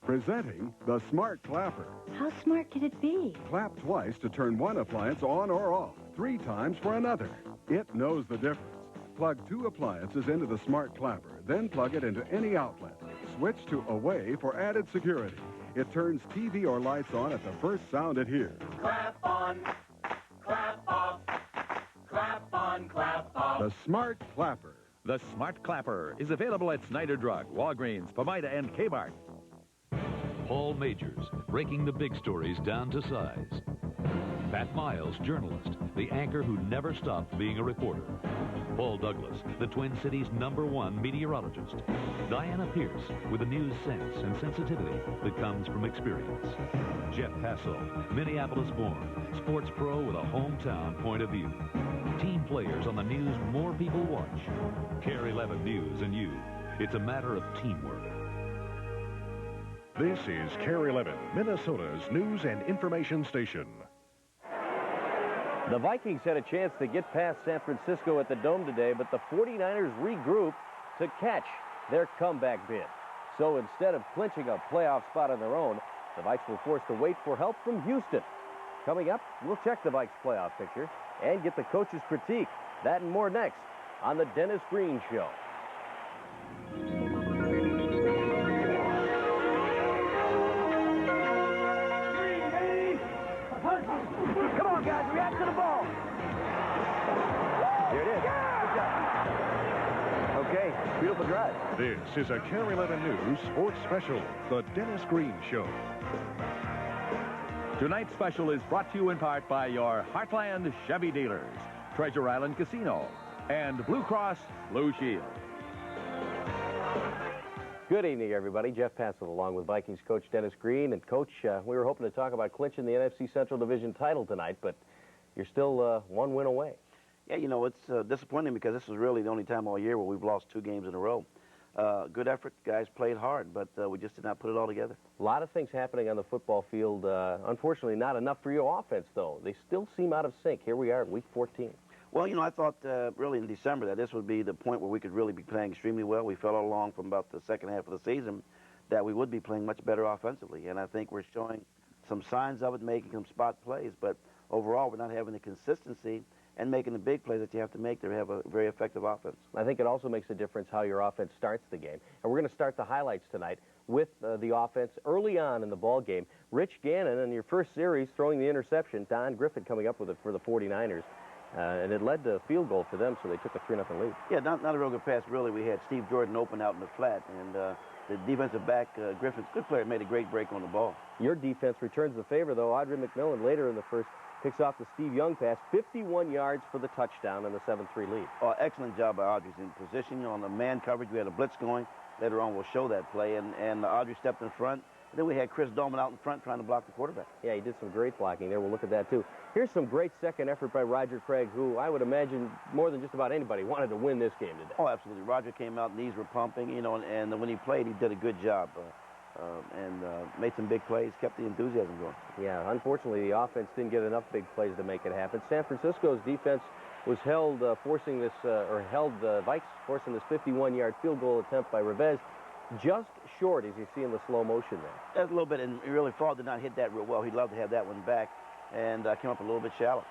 Presenting the Smart Clapper. How smart could it be? Clap twice to turn one appliance on or off, 3 times for another. It knows the difference. Plug 2 appliances into the Smart Clapper, then plug it into any outlet. Switch to away for added security. It turns TV or lights on at the first sound it hears. Clap on, clap off, clap on, clap off. The Smart Clapper. The Smart Clapper is available at Snyder Drug, Walgreens, Pomida, and Kmart. Paul Majors, breaking the big stories down to size. Pat Miles, journalist, the anchor who never stopped being a reporter. Paul Douglas, the Twin Cities' #1 meteorologist. Diana Pierce, with the news sense and sensitivity that comes from experience. Jeff Paso, Minneapolis-born, sports pro with a hometown point of view. Team players on the news more people watch. KARE 11 News and you. It's a matter of teamwork. This is KARE 11, Minnesota's news and information station. The Vikings had a chance to get past San Francisco at the Dome today, but the 49ers regrouped to catch their comeback bid. So instead of clinching a playoff spot on their own, the Vikes were forced to wait for help from Houston. Coming up, we'll check the Vikes playoff picture and get the coach's critique. That and more next on the Dennis Green Show. Come on, guys, react to the ball. Here it is. Good job. Okay, beautiful drive. This is a KARE 11 News Sports Special, the Dennis Green Show. Tonight's special is brought to you in part by your Heartland Chevy dealers, Treasure Island Casino, and Blue Cross Blue Shield. Good evening, everybody. Jeff Passel along with Vikings coach Dennis Green. And, Coach, we were hoping to talk about clinching the NFC Central Division title tonight, but you're still 1 win away. Yeah, you know, it's disappointing because this is really the only time all year where we've lost 2 games in a row. Good effort. Guys played hard, but we just did not put it all together. A lot of things happening on the football field. Unfortunately, not enough for your offense, though. They still seem out of sync. Here we are at week 14. Well, you know, I thought really in December that this would be the point where we could really be playing extremely well. We felt all along from about the second half of the season that we would be playing much better offensively, and I think we're showing some signs of it, making some spot plays, but overall we're not having the consistency and making the big plays that you have to make to have a very effective offense. I think it also makes a difference how your offense starts the game. And we're going to start the highlights tonight with the offense early on in the ball game. Rich Gannon in your first series throwing the interception. Don Griffin coming up with it for the 49ers. And it led to a field goal for them, so they took a 3-0 lead. Yeah, not a real good pass, really. We had Steve Jordan open out in the flat, and the defensive back, Griffin's good player, made a great break on the ball. Your defense returns the favor, though. Audrey McMillan later in the first picks off the Steve Young pass, 51 yards for the touchdown and the 7-3 lead. Oh, excellent job by Audrey's in position on the man coverage. We had a blitz going. Later on, we'll show that play, and Audrey stepped in front. And then we had Chris Dolman out in front trying to block the quarterback. Yeah, he did some great blocking there. We'll look at that, too. Here's some great second effort by Roger Craig, who I would imagine more than just about anybody wanted to win this game today. Oh, absolutely. Roger came out, knees were pumping, you know, and when he played, he did a good job and made some big plays, kept the enthusiasm going. Yeah, unfortunately, the offense didn't get enough big plays to make it happen. San Francisco's defense was held the Vikes forcing this 51-yard field goal attempt by Revez just short, as you see in the slow motion there. That's a little bit, and really Fall did not hit that real well. He'd love to have that one back, and came up a little bit shallow.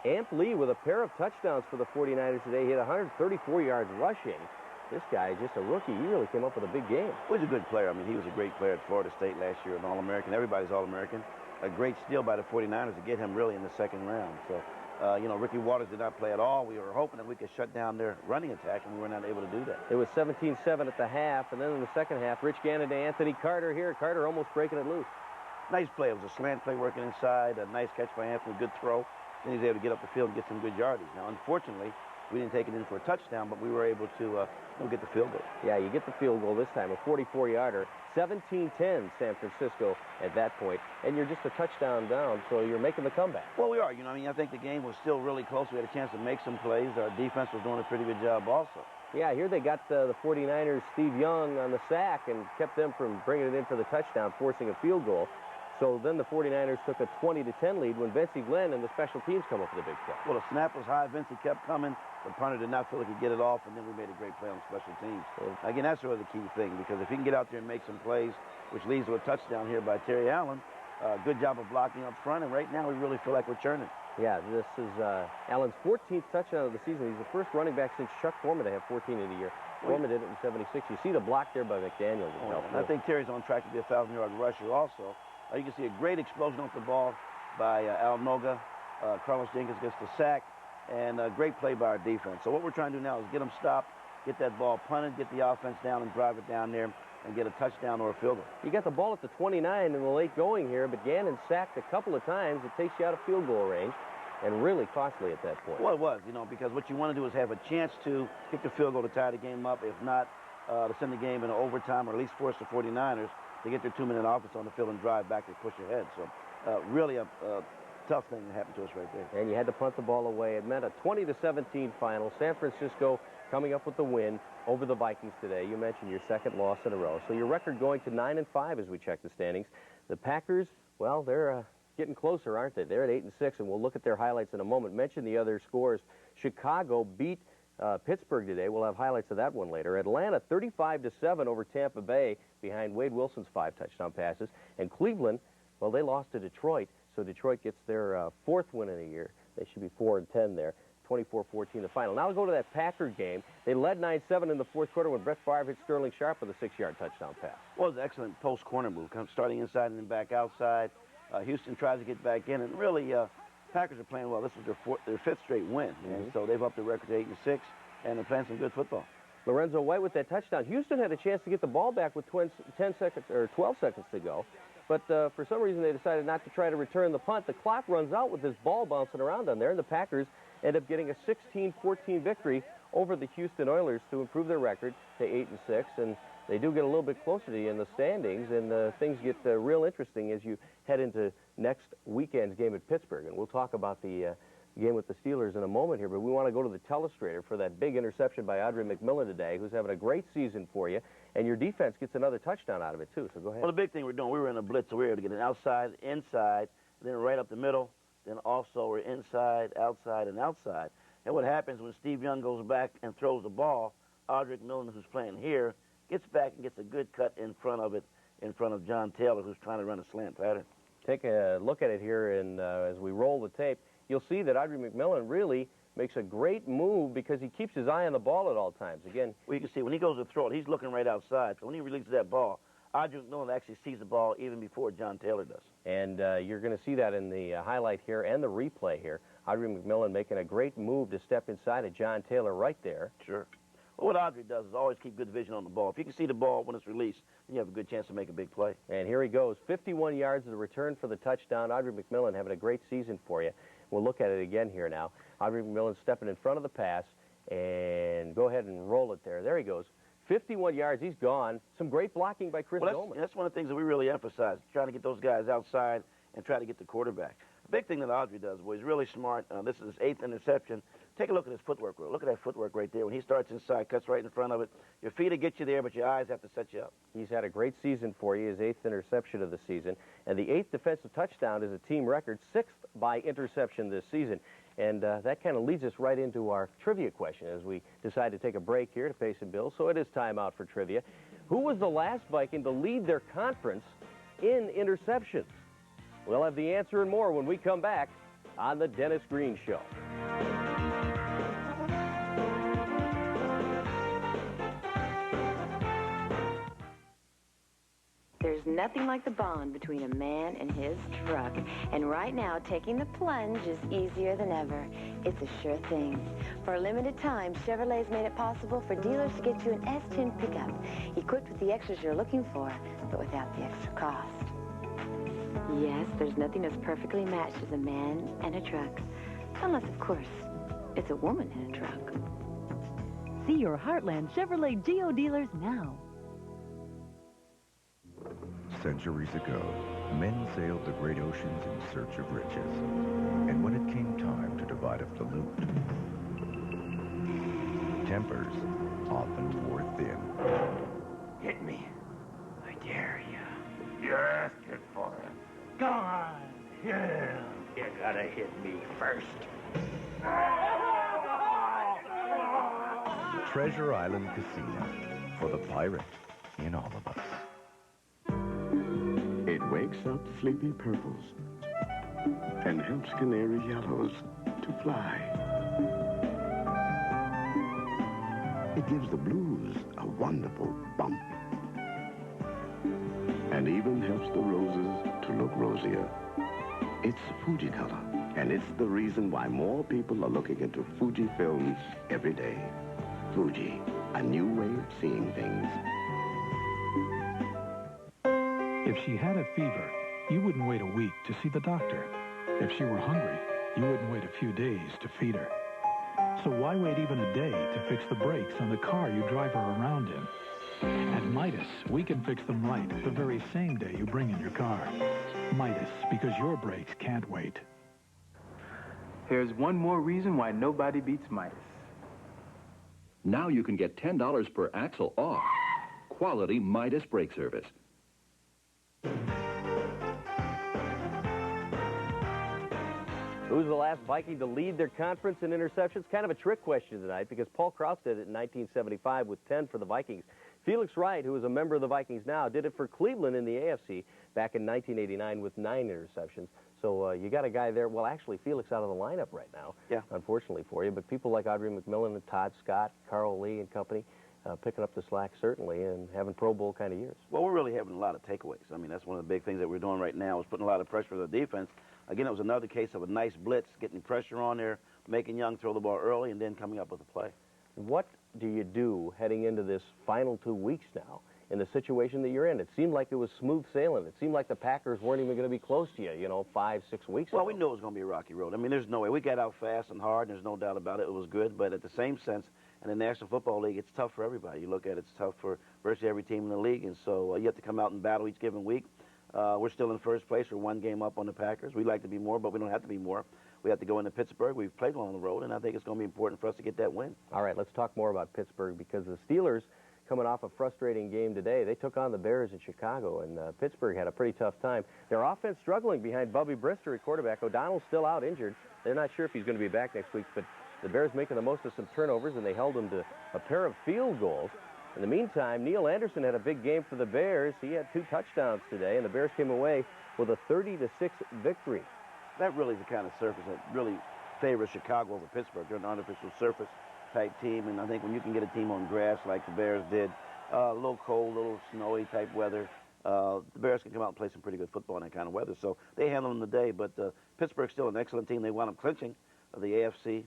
Amp Lee with a pair of touchdowns for the 49ers today. He hit 134 yards rushing. This guy, just a rookie, he really came up with a big game. Well, he's a good player. I mean, he was a great player at Florida State last year, an All-American. Everybody's All-American. A great steal by the 49ers to get him really in the second round. So, you know, Ricky Waters did not play at all. We were hoping that we could shut down their running attack, and we were not able to do that. It was 17-7 at the half, and then in the second half, Rich Gannon to Anthony Carter here. Carter almost breaking it loose. Nice play. It was a slant play working inside, a nice catch by Anthony, good throw. Then he was able to get up the field and get some good yardage. Now, unfortunately, we didn't take it in for a touchdown, but we were able to get the field goal. Yeah, you get the field goal this time, a 44-yarder. 17-10 San Francisco at that point, and you're just a touchdown down, so you're making the comeback. Well, we are. You know, I mean, I think the game was still really close. We had a chance to make some plays. Our defense was doing a pretty good job also. Yeah, here they got the 49ers, Steve Young on the sack and kept them from bringing it in for the touchdown, forcing a field goal. So then the 49ers took a 20-10 lead when Vincey Glenn and the special teams come up with a big play. Well, the snap was high. Vincey kept coming. The punter did not feel he could get it off, and then we made a great play on special teams. Again, that's really the key thing, because if he can get out there and make some plays, which leads to a touchdown here by Terry Allen, good job of blocking up front, and right now we really feel like we're churning. Yeah, this is Allen's 14th touchdown of the season. He's the first running back since Chuck Foreman to have 14 in a year. Foreman did it in 76. You see the block there by McDaniel. I think Terry's on track to be a 1,000-yard rusher also. You can see a great explosion off the ball by Al Noga. Carlos Jenkins gets the sack, and a great play by our defense. So what we're trying to do now is get them stopped, get that ball punted, get the offense down and drive it down there and get a touchdown or a field goal. You got the ball at the 29 in the late going here, but Gannon sacked a couple of times. It takes you out of field goal range, and really costly at that point. Well, it was, because what you want to do is have a chance to kick the field goal to tie the game up, if not to send the game into overtime, or at least force the 49ers to get their 2-minute offense on the field and drive back and push ahead. So really a tough thing that happened to us right there. And you had to punt the ball away. It meant a 20-17 final. San Francisco coming up with the win over the Vikings today. You mentioned your second loss in a row. So your record going to 9-5 as we check the standings. The Packers, well, they're getting closer, aren't they? They're at 8-6, and we'll look at their highlights in a moment. Mention the other scores. Chicago beat Pittsburgh today. We'll have highlights of that one later. Atlanta 35-7 over Tampa Bay behind Wade Wilson's 5 touchdown passes. And Cleveland, well, they lost to Detroit. So Detroit gets their 4th win in a year. They should be 4-10 there. 24-14 the final. Now we'll go to that Packer game. They led 9-7 in the 4th quarter when Brett Favre hit Sterling Sharp with a 6-yard touchdown pass. Well, it was an excellent post-corner move, starting inside and then back outside. Houston tries to get back in, and really, Packers are playing well. This was their 5th straight win, and so they've upped their record to 8-6, and they're playing some good football. Lorenzo White with that touchdown. Houston had a chance to get the ball back with 12 seconds to go. But for some reason, they decided not to try to return the punt. The clock runs out with this ball bouncing around on there, and the Packers end up getting a 16-14 victory over the Houston Oilers to improve their record to 8-6. And they do get a little bit closer to you in the standings, and things get real interesting as you head into next weekend's game at Pittsburgh. And we'll talk about the game with the Steelers in a moment here, but we want to go to the telestrator for that big interception by Audrey McMillan today, who's having a great season for you, and your defense gets another touchdown out of it, too, so go ahead. Well, the big thing we're doing, we were in a blitz, so we were able to get an outside, inside, then right up the middle, then also we're inside, outside, and outside. And what happens when Steve Young goes back and throws the ball, Audrey McMillan, who's playing here, gets back and gets a good cut in front of John Taylor, who's trying to run a slant pattern. Take a look at it here, and as we roll the tape, you'll see that Audrey McMillan really makes a great move because he keeps his eye on the ball at all times. Again, well, you can see when he goes to throw it, he's looking right outside. So when he releases that ball, Audrey McMillan actually sees the ball even before John Taylor does. And you're going to see that in the highlight here and the replay here. Audrey McMillan making a great move to step inside of John Taylor right there. Sure. Well, what Audrey does is always keep good vision on the ball. If you can see the ball when it's released, then you have a good chance to make a big play. And here he goes. 51 yards of the return for the touchdown. Audrey McMillan having a great season for you. We'll look at it again here now. Audrey McMillan stepping in front of the pass, and go ahead and roll it there. There he goes. 51 yards, he's gone. Some great blocking by Chris Goldman. That's one of the things that we really emphasize, trying to get those guys outside and try to get the quarterback. The big thing that Audrey does, boy, he's really smart. This is his 8th interception. Take a look at his footwork. Look at that footwork right there. When he starts inside, cuts right in front of it. Your feet will get you there, but your eyes have to set you up. He's had a great season for you, his 8th interception of the season. And the 8th defensive touchdown is a team record, 6th by interception this season. And that kind of leads us right into our trivia question as we decide to take a break here to pay some bills. So it is time out for trivia. Who was the last Viking to lead their conference in interceptions? We'll have the answer and more when we come back on the Dennis Green Show. There's nothing like the bond between a man and his truck. And right now, taking the plunge is easier than ever. It's a sure thing. For a limited time, Chevrolet's made it possible for dealers to get you an S10 pickup, equipped with the extras you're looking for, but without the extra cost. Yes, there's nothing as perfectly matched as a man and a truck. Unless, of course, it's a woman in a truck. See your Heartland Chevrolet Geo dealers now. Centuries ago, men sailed the great oceans in search of riches. And when it came time to divide up the loot, tempers often wore thin. Hit me. I dare you. You're asking for it. Go on. Yeah. You gotta hit me first. Treasure Island Casino for the pirate in all of us. It wakes up sleepy purples and helps canary yellows to fly. It gives the blues a wonderful bump and even helps the roses to look rosier. It's Fuji color, and it's the reason why more people are looking into Fuji films every day. Fuji, a new way of seeing things. If she had a fever, you wouldn't wait a week to see the doctor. If she were hungry, you wouldn't wait a few days to feed her. So why wait even a day to fix the brakes on the car you drive her around in? At Midas, we can fix them right the very same day you bring in your car. Midas, because your brakes can't wait. Here's one more reason why nobody beats Midas. Now you can get $10 per axle off. Quality Midas brake service. Who's the last Viking to lead their conference in interceptions? Kind of a trick question tonight because Paul Krause did it in 1975 with 10 for the Vikings. Felix Wright, who is a member of the Vikings now, did it for Cleveland in the AFC back in 1989 with 9 interceptions. So you got a guy there. Well, actually, Felix out of the lineup right now, unfortunately for you. But people like Audrey McMillan and Todd Scott, Carl Lee and company, picking up the slack, certainly, and having Pro Bowl kind of years. Well, we're really having a lot of takeaways. I mean, that's one of the big things that we're doing right now is putting a lot of pressure on the defense. Again, it was another case of a nice blitz, getting pressure on there, making Young throw the ball early, and then coming up with a play. What do you do heading into this final 2 weeks now in the situation that you're in? It seemed like it was smooth sailing. It seemed like the Packers weren't even going to be close to you, 5, 6 weeks ago. Well, we knew it was going to be a rocky road. I mean, there's no way. We got out fast and hard, and there's no doubt about it. It was good, but at the same sense, in the National Football League, it's tough for everybody. You look at it, it's tough for virtually every team in the league, and so you have to come out and battle each given week. We're still in first place. We're 1 game up on the Packers. We'd like to be more, but we don't have to be more. We have to go into Pittsburgh. We've played well on the road, and I think it's going to be important for us to get that win. All right, let's talk more about Pittsburgh because the Steelers, coming off a frustrating game today, they took on the Bears in Chicago, and Pittsburgh had a pretty tough time. Their offense struggling behind Bubby Brister at quarterback. O'Donnell's still out injured. They're not sure if he's going to be back next week, but the Bears making the most of some turnovers, and they held them to a pair of field goals. In the meantime, Neil Anderson had a big game for the Bears. He had 2 touchdowns today, and the Bears came away with a 30-6 victory. That really is the kind of surface that really favors Chicago over Pittsburgh. They're an artificial surface type team, and I think when you can get a team on grass like the Bears did, a little cold, a little snowy type weather, the Bears can come out and play some pretty good football in that kind of weather. So they handled them today, but Pittsburgh's still an excellent team. They wound up clinching the AFC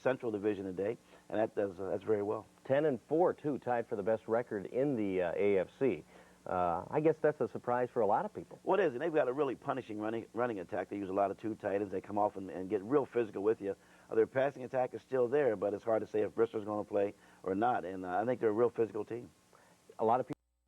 Central Division today, and that's very well. 10-4, too, tied for the best record in the AFC. I guess that's a surprise for a lot of people. Well, it is, and they've got a really punishing running attack. They use a lot of 2 tight ends. They come off and get real physical with you. Their passing attack is still there, but it's hard to say if Brister's going to play or not, and I think they're a real physical team. A lot of people